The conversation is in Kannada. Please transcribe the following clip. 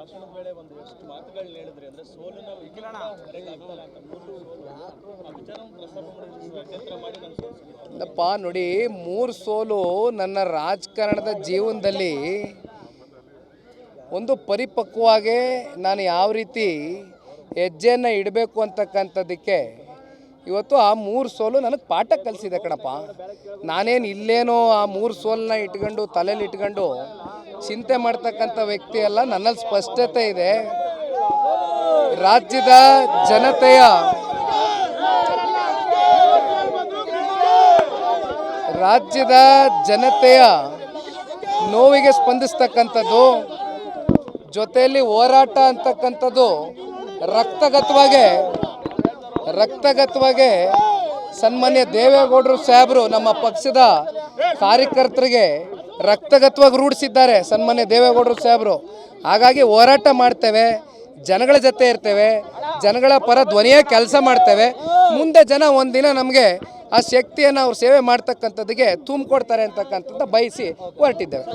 ಭಾಷಣದ ವೇಳೆ ಒಂದಷ್ಟು ಮಾತುಗಳನ್ನ ಹೇಳಿದ್ರಿ ಅಂದ್ರೆ ಸೋಲಿನ ವಿಕಿರಣ ಹೊರಗೆ ಆಗ್ತಲ್ಲ ಅಂತ ಆ ವಿಚಾರವನ್ನು ಪ್ರಸ್ತಾಪ ಮಾಡಿ ನಾನು ಅಪ್ಪ ನೋಡಿ, 3 ಸೋಲು ನನ್ನ ರಾಜಕಾರಣದ ಜೀವನದಲ್ಲಿ ಒಂದು ಪರಿಪಕ್ವವಾಗಿ ನಾನು ಯಾವ ರೀತಿ ಹೆಜ್ಜೆಯನ್ನು ಇಡಬೇಕು ಅಂತಕ್ಕಂಥದ್ದಕ್ಕೆ ಇವತ್ತು ಆ 3 ಸೋಲು ನನಗೆ ಪಾಠ ಕಲಿಸಿದೆ ಕಣಪ್ಪ. ನಾನೇನು ಇಲ್ಲೇನೋ ಆ 3 ಸೋಲನ್ನ ಇಟ್ಕೊಂಡು ತಲೆಯಲ್ಲಿ ಇಟ್ಕೊಂಡು ಚಿಂತೆ ಮಾಡ್ತಕ್ಕಂಥ ವ್ಯಕ್ತಿ ಅಲ್ಲ. ನನ್ನಲ್ಲಿ ಸ್ಪಷ್ಟತೆ ಇದೆ. ರಾಜ್ಯದ ಜನತೆಯ ನೋವಿಗೆ ಸ್ಪಂದಿಸ್ತಕ್ಕಂಥದ್ದು, ಜೊತೆಯಲ್ಲಿ ಹೋರಾಟ ಅಂತಕ್ಕಂಥದ್ದು ರಕ್ತಗತವಾಗಿ ಸನ್ಮಾನ್ಯ ದೇವೇಗೌಡರು ಸಾಹೇಬರು ನಮ್ಮ ಪಕ್ಷದ ಕಾರ್ಯಕರ್ತರಿಗೆ ರಕ್ತಗತವಾಗಿ ರೂಢಿಸಿದ್ದಾರೆ ಸನ್ಮಾನ್ಯ ದೇವೇಗೌಡರು ಸಾಹೇಬರು. ಹಾಗಾಗಿ ಹೋರಾಟ ಮಾಡ್ತೇವೆ, ಜನಗಳ ಜೊತೆ ಇರ್ತೇವೆ, ಜನಗಳ ಪರ ಧ್ವನಿಯೇ ಕೆಲಸ ಮಾಡ್ತೇವೆ. ಮುಂದೆ ಜನ ಒಂದಿನ ನಮಗೆ ಆ ಶಕ್ತಿಯನ್ನು ಅವ್ರು ಸೇವೆ ಮಾಡ್ತಕ್ಕಂಥದ್ದಕ್ಕೆ ತುಂಬಿಕೊಡ್ತಾರೆ ಅಂತಕ್ಕಂಥದ್ದು ಬಯಸಿ ಹೊರಟಿದ್ದೇವೆ.